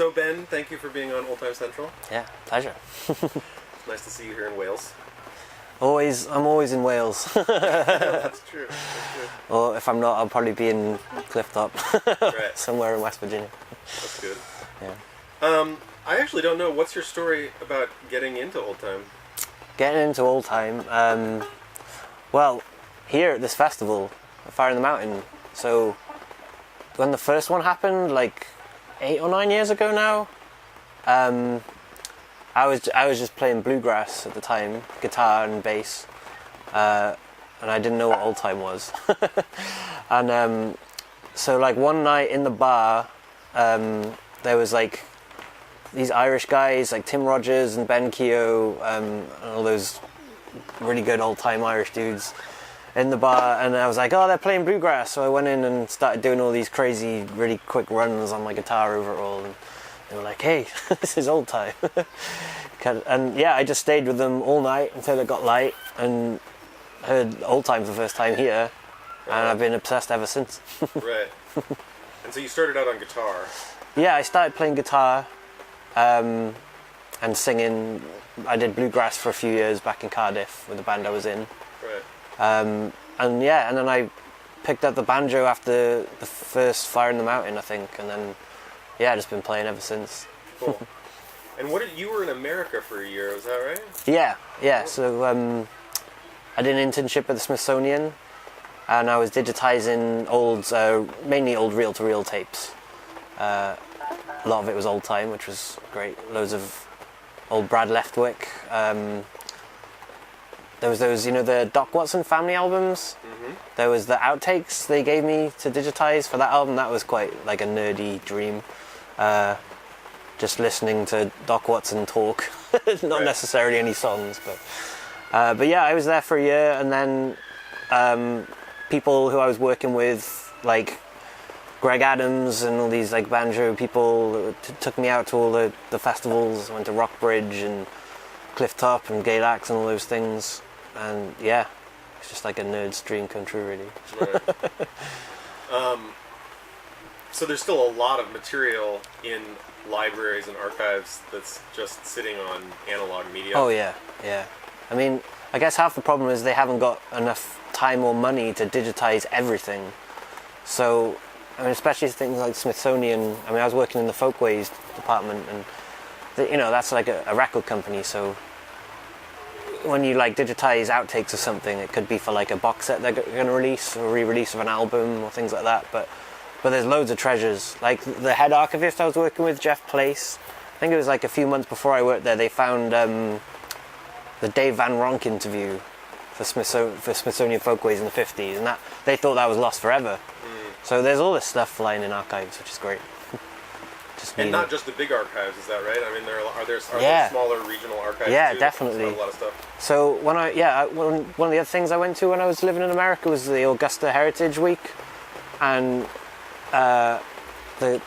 So Ben, thank you for being on Oldtime Central. Yeah, pleasure. Nice to see you here in Wales. I'm always in Wales. That's true. Or if I'm not, I'll probably be in Clifftop, Right. somewhere in West Virginia. That's good. Yeah. I actually don't know. What's your story about getting into old time? Getting into old time. Well, here at this festival, Fire in the Mountain. So when the first one happened, like 8 or 9 years ago now, I was just playing bluegrass at the time, guitar and bass, and I didn't know what old time was. And so like one night in the bar, there was like these Irish guys like Tim Rogers and Ben Keogh, and all those really good old time Irish dudes in the bar, and I was like, oh, they're playing bluegrass. So I went in and started doing all these crazy, really quick runs on my guitar over it all, and they were like, hey, this is old time. And yeah, I just stayed with them all night until it got light and heard old time for the first time here, and I've been obsessed ever since. Right. And so you started out on guitar. Yeah, I started playing guitar and singing. I did bluegrass for a few years back in Cardiff with the band I was in. Right. And then I picked up the banjo after the first Fire in the Mountain, I think, and then yeah, I've just been playing ever since. Cool. And you were in America for a year, was that right? Yeah. So I did an internship at the Smithsonian, and I was digitizing mainly old reel-to-reel tapes. A lot of it was old time, which was great. Loads of old Brad Leftwick. There was those, the Doc Watson family albums. Mm-hmm. There was the outtakes they gave me to digitize for that album. That was quite like a nerdy dream. Just listening to Doc Watson talk, not necessarily any songs, but yeah, I was there for a year, and then people who I was working with, like Greg Adams and all these like banjo people, took me out to all the festivals. I went to Rockbridge and Clifftop and Galax and all those things, and yeah, it's just like a nerd's dream come true, really. Right. So there's still a lot of material in libraries and archives that's just sitting on analog media. Oh yeah. I mean, I guess half the problem is they haven't got enough time or money to digitize everything. So, I mean, especially things like Smithsonian. I mean, I was working in the Folkways department, and that's like a record company. So when you like digitize outtakes or something, it could be for like a box set they're going to release, or re-release of an album or things like that. But there's loads of treasures. Like the head archivist I was working with, Jeff Place, I think it was like a few months before I worked there, they found the Dave Van Ronk interview for Smithsonian Folkways in the 50s, and that they thought that was lost forever. So there's all this stuff lying in archives, which is great. And not just the big archives, is that right? I mean, are there smaller regional archives Yeah, too? definitely. A lot of stuff. So one of the other things I went to when I was living in America was the Augusta Heritage Week, and the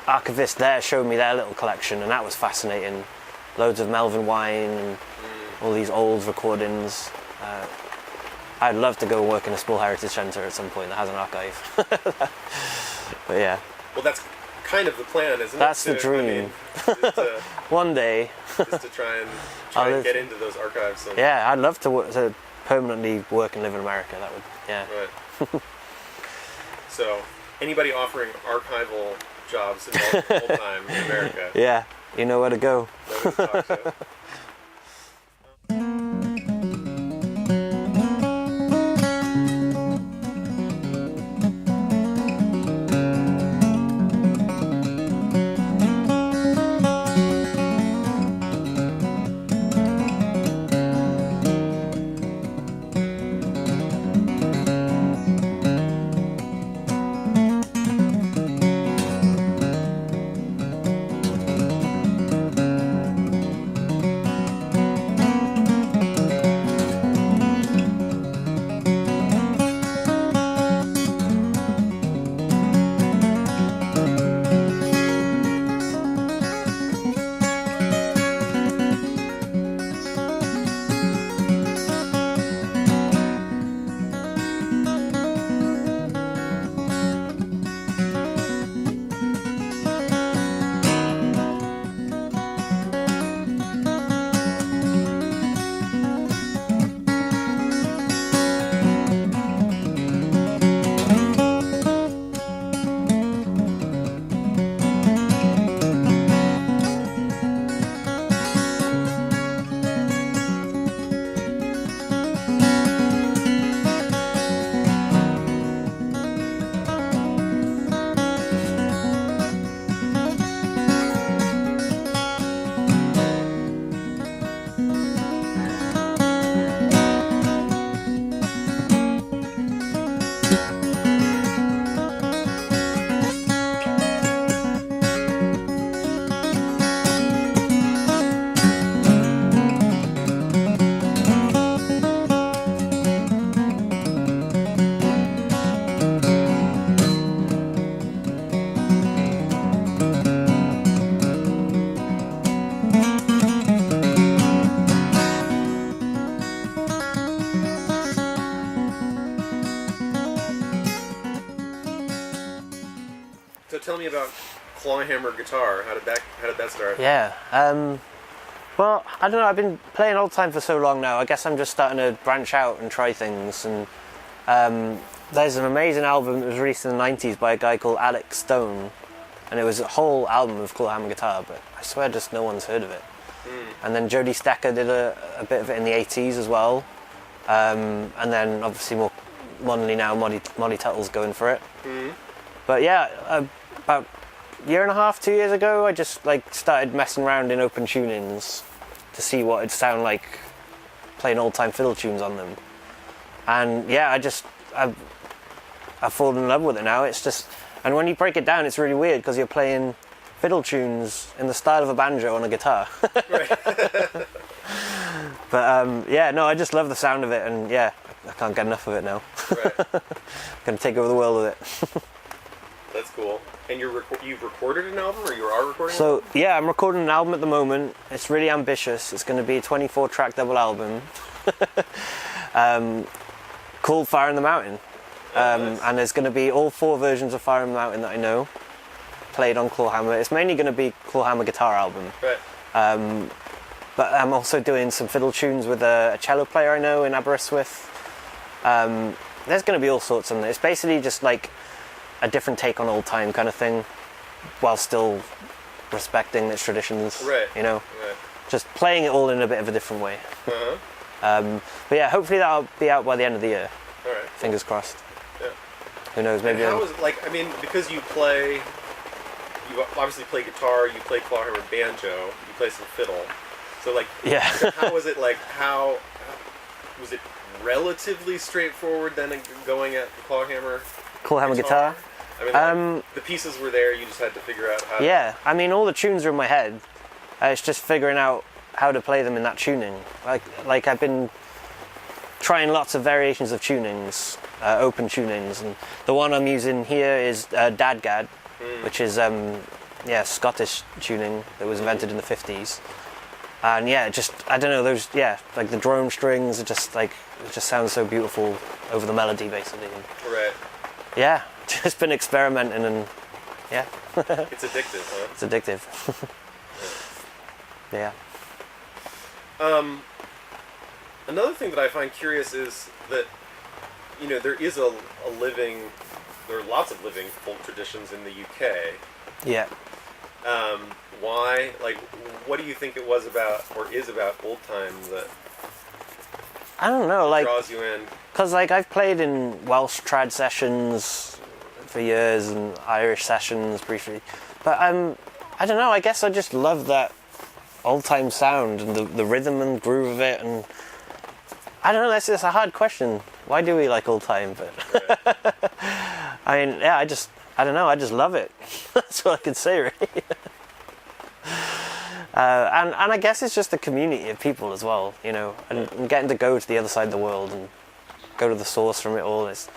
archivist there showed me their little collection, and that was fascinating. Loads of Melvin Wine and all these old recordings. I'd love to go work in a small heritage centre at some point that has an archive. But yeah. Well, that's kind of the plan, isn't it? That's the dream. One day. Just to try and get into those archives. Yeah, I'd love to permanently work and live in America. That would, yeah. Right. So, anybody offering archival jobs in old time in America? Yeah, you know where to go. tell me about clawhammer guitar. How did that start? Yeah. Well, I don't know. I've been playing old time for so long now. I guess I'm just starting to branch out and try things. And there's an amazing album that was released in the 90s by a guy called Alex Stone, and it was a whole album of clawhammer guitar. But I swear, just no one's heard of it. And then Jody Stecker did a bit of it in the 80s as well. And then obviously more modernly now, Molly Tuttle's going for it. But yeah, about a year and a half, 2 years ago, I just started messing around in open tunings to see what it'd sound like playing old-time fiddle tunes on them. And yeah, I've fallen in love with it now. It's just, and when you break it down, it's really weird because you're playing fiddle tunes in the style of a banjo on a guitar. But yeah, no, I just love the sound of it, and yeah, I can't get enough of it now. I'm gonna take over the world with it. That's cool. And you've recorded an album, or you are recording? So yeah, I'm recording an album at the moment. It's really ambitious. It's going to be a 24-track double album called Fire in the Mountain. Nice. And there's going to be all 4 versions of Fire in the Mountain that I know, played on clawhammer. It's mainly going to be clawhammer guitar album. Right. But I'm also doing some fiddle tunes with a cello player I know in Aberystwyth. There's going to be all sorts on there. It's basically just like a different take on old time kind of thing, while still respecting its traditions. Right. You know, Right. just playing it all in a bit of a different way. Uh-huh. But yeah, hopefully that'll be out by the end of the year. All right. Fingers crossed. Yeah. Who knows? Maybe. And how is it, like? I mean, because you obviously play guitar, you play clawhammer, banjo, you play some fiddle. So like, Yeah. so how was it like? How was it relatively straightforward then going at the clawhammer guitar. I mean, the pieces were there. You just had to figure out how. Yeah, I mean, all the tunes are in my head. It's just figuring out how to play them in that tuning. Like I've been trying lots of variations of tunings, open tunings, and the one I'm using here is Dadgad, which is Scottish tuning that was invented in the 50s. And yeah, just I don't know, those like the drone strings are just it just sounds so beautiful over the melody basically. And Right. yeah, just been experimenting, and yeah. It's addictive, huh? It's addictive. Yeah. Another thing that I find curious is that, you know, there are lots of living folk traditions in the UK. Yeah. Why? Like, what do you think it was about, or is about old time that I don't know, draws you in? because I've played in Welsh trad sessions for years and Irish sessions briefly, but I don't know. I guess I just love that old time sound and the rhythm and groove of it, and I don't know. That's a hard question. Why do we like old time? But I mean, yeah, I don't know. I just love it. That's all I can say, really. And I guess it's just the community of people as well, you know, and getting to go to the other side of the world and go to the source from it all. It's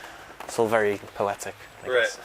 all very poetic, I guess.